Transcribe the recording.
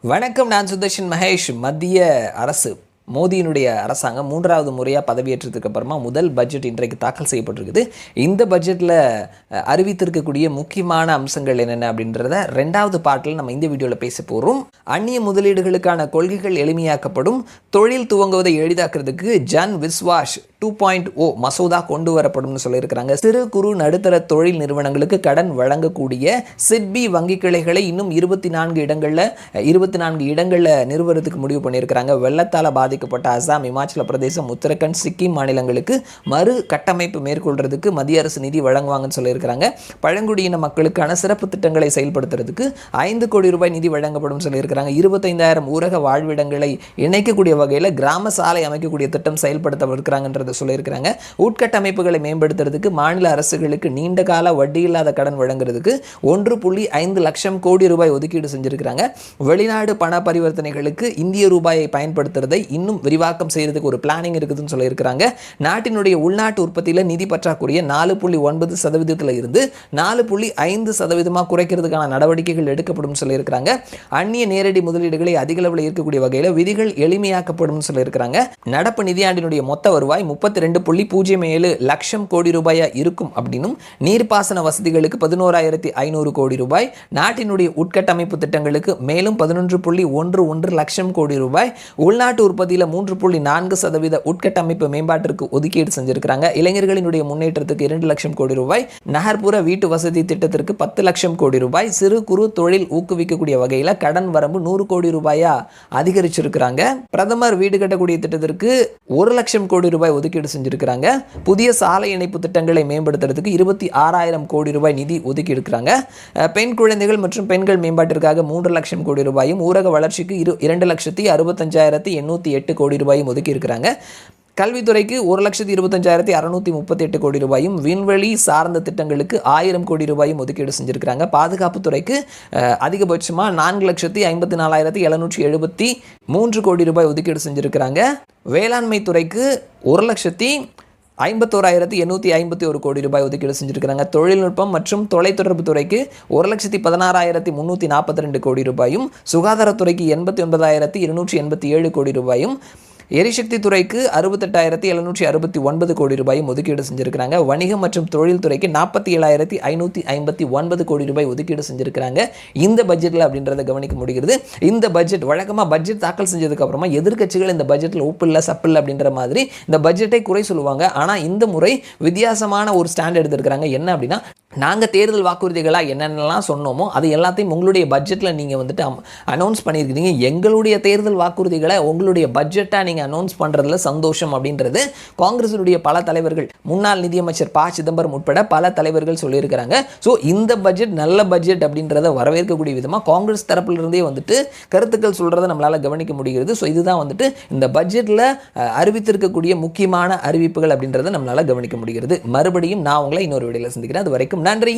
வணக்கம். நான் சுதர்ஷன் மகேஷ். மத்திய அரசு மோடியினுடைய அரசாங்கம் 3வது முறையாக பதவியேற்றதுக்கு அப்புறமா முதல் பட்ஜெட் இன்றைக்கு தாக்கல் செய்யப்பட்டிருக்குது. இந்த பட்ஜெட்டில் அறிவித்திருக்கக்கூடிய முக்கியமான அம்சங்கள் என்னென்ன அப்படின்றத 2வது பார்ட்டில் நம்ம இந்த வீடியோவில் பேச போகிறோம். அந்நிய முதலீடுகளுக்கான கொள்கைகள் எளிமையாக்கப்படும், தொழில் துவங்குவதை எளிதாக்குறதுக்கு ஜன் விஸ்வாஸ் 2.0 மசோதா கொண்டு வரப்படும்னு சொல்லியிருக்கிறாங்க. சிறு குறு நடுத்தர தொழில் நிறுவனங்களுக்கு கடன் வழங்கக்கூடிய சிட்பி வங்கி கிளைகளை இன்னும் 24 இடங்களில் நிறுவனத்துக்கு முடிவு பண்ணியிருக்கிறாங்க. வெள்ளத்தால் பாதிக்கப்பட்ட அசாம், இமாச்சல பிரதேசம், உத்தரகண்ட், சிக்கிம் மாநிலங்களுக்கு மறு கட்டமைப்பு மேற்கொள்றதுக்கு மத்திய அரசு நிதி வழங்குவாங்கன்னு சொல்லியிருக்கிறாங்க. பழங்குடியின மக்களுக்கான சிறப்பு திட்டங்களை செயல்படுத்துறதுக்கு 5 கோடி ரூபாய் நிதி வழங்கப்படும் சொல்லியிருக்கிறாங்க. 25,000 ஊரக வாழ்விடங்களை இணைக்கக்கூடிய வகையில் கிராம சாலை அமைக்கக்கூடிய திட்டம் செயல்படுத்த சொல்லியிருக்கிறாங்க. உட்கட்டமைப்புகளை மேம்படுத்துறதுக்கு மாநில அரசுகளுக்கு நீண்ட கால வட்டி இல்லாத கடன் வழங்குறதுக்கு 1.5 லட்சம் கோடி ரூபாய் ஒதுக்கீடு செஞ்சிருக்கிறாங்க. வெளிநாடு பண பரிவர்த்தனைகளுக்கு இந்திய ரூபாயை பயன்படுத்துறதை இன்னும் விரிவாக்கம் செய்யறதுக்கு ஒரு பிளானிங் இருக்குதுன்னு சொல்லியிருக்கிறாங்க. நாட்டினுடைய உள்நாட்டு உற்பத்தியில் நிதி பற்றாக்குறைய 4.9% இருந்து 4.5% குறைக்கிறதுக்கான நடவடிக்கைகள் எடுக்கப்படும் சொல்லியிருக்கிறாங்க. அந்நிய நேரடி முதலீடுகளை அதிக அளவில் ஈர்க்கக்கூடிய வகையில் விதிகள் எளிமையாக்கப்படும் சொல்லியிருக்கிறாங்க. நடப்பு நிதியாண்டினுடைய மொத்த வருவாய் 32.07 லட்சம் கோடி ரூபாயா இருக்கும் அப்படின்னும், நீர்ப்பாசன வசதிகளுக்கு 11,500 கோடி ரூபாய், நாட்டினுடைய உட்கட்டமைப்பு திட்டங்களுக்கு மேலும் 11.11 லட்சம் கோடி ரூபாய், உள்நாட்டு உற்பத்தியில் 3.4% உட்கட்டமைப்பு மேம்பாட்டிற்கு ஒதுக்கீடு செஞ்சிருக்கிறாங்க. இளைஞர்களினுடைய முன்னேற்றத்துக்கு 2 லட்சம் கோடி ரூபாய், நகர்ப்புற வீட்டு வசதி திட்டத்திற்கு 10 லட்சம் கோடி ரூபாய், சிறு குறு தொழில் ஊக்குவிக்கக்கூடிய வகையில் கடன் வரம்பு 100 கோடி ரூபாயா அதிகரிச்சிருக்கிறாங்க. பிரதமர் வீடு கட்டக்கூடிய திட்டத்திற்கு 1 லட்சம் கோடி ரூபாய் ஒதுக்கீடு செஞ்சிருக்கிறாங்க. புதிய சாலை இணைப்பு திட்டங்களை மேம்படுத்துறதுக்கு 26,000 கோடி ரூபாய் நிதி ஒதுக்கி இருக்கிறாங்க. பெண் குழந்தைகள் மற்றும் பெண்கள் மேம்பாட்டிற்காக 3 லட்சம் கோடி ரூபாயும், ஊரக வளர்ச்சிக்கு 2,65,808 கோடி ரூபாயும் ஒதுக்கி இருக்கிறாங்க. கல்வித்துறைக்கு 1,25,638 கோடி ரூபாயும், விண்வெளி சார்ந்த திட்டங்களுக்கு 1000 கோடி ரூபாயும் ஒதுக்கீடு செஞ்சிருக்கிறாங்க. பாதுகாப்பு துறைக்கு அதிகபட்சமாக 4,54,773 கோடி ரூபாய் ஒதுக்கீடு செஞ்சிருக்கிறாங்க. வேளாண்மை துறைக்கு 1,51,851 கோடி ரூபாய் ஒதுக்கீடு செஞ்சிருக்கிறாங்க. தொழில்நுட்பம் மற்றும் தொலைத்தொடர்பு துறைக்கு 1,16,342 கோடி ரூபாயும், சுகாதாரத்துறைக்கு 89,287 கோடி ரூபாயும், எரிசக்தி துறைக்கு 68,769 கோடி ரூபாயும் ஒதுக்கீடு செஞ்சிருக்கிறாங்க. வணிகம் மற்றும் தொழில் துறைக்கு 47,559 கோடி ரூபாய் ஒதுக்கீடு செஞ்சிருக்கிறாங்க இந்த பட்ஜெட்டில் அப்படின்றத கவனிக்க முடிகிறது. இந்த பட்ஜெட் வழக்கமாக பட்ஜெட் தாக்கல் செஞ்சதுக்கு அப்புறமா எதிர்க்கட்சிகள் இந்த பட்ஜெட்டில் உப்பில்லை சப்பில்லை அப்படின்ற மாதிரி இந்த பட்ஜெட்டை குறை சொல்லுவாங்க. ஆனால் இந்த முறை வித்தியாசமான ஒரு ஸ்டாண்ட் எடுத்திருக்கிறாங்க. என்ன அப்படின்னா, நாங்கள் தேர்தல் வாக்குறுதிகளாக என்னென்னலாம் சொன்னோமோ அது எல்லாத்தையும் உங்களுடைய பட்ஜெட்டில் நீங்கள் வந்துட்டு அனௌன்ஸ் பண்ணியிருக்கிறீங்க. எங்களுடைய தேர்தல் வாக்குறுதிகளை உங்களுடைய பட்ஜெட்டாக நீங்கள் அனௌன்ஸ் பண்ணுறதுல சந்தோஷம் அப்படின்றது காங்கிரஸினுடைய பல தலைவர்கள், முன்னாள் நிதியமைச்சர் ப. சிதம்பரம் உட்பட பல தலைவர்கள் சொல்லியிருக்கிறாங்க. ஸோ இந்த பட்ஜெட் நல்ல பட்ஜெட் அப்படின்றத வரவேற்கக்கூடிய விதமாக காங்கிரஸ் தரப்பிலிருந்தே வந்துட்டு கருத்துக்கள் சொல்கிறத நம்மளால் கவனிக்க முடிகிறது. ஸோ இதுதான் வந்துட்டு இந்த பட்ஜெட்டில் அறிவித்திருக்கக்கூடிய முக்கியமான அறிவிப்புகள் அப்படின்றத நம்மளால் கவனிக்க முடிகிறது. மறுபடியும் நான் உங்களை இன்னொரு வீடியோவில் சந்திக்கிறேன். அது வரைக்கும் நன்றி.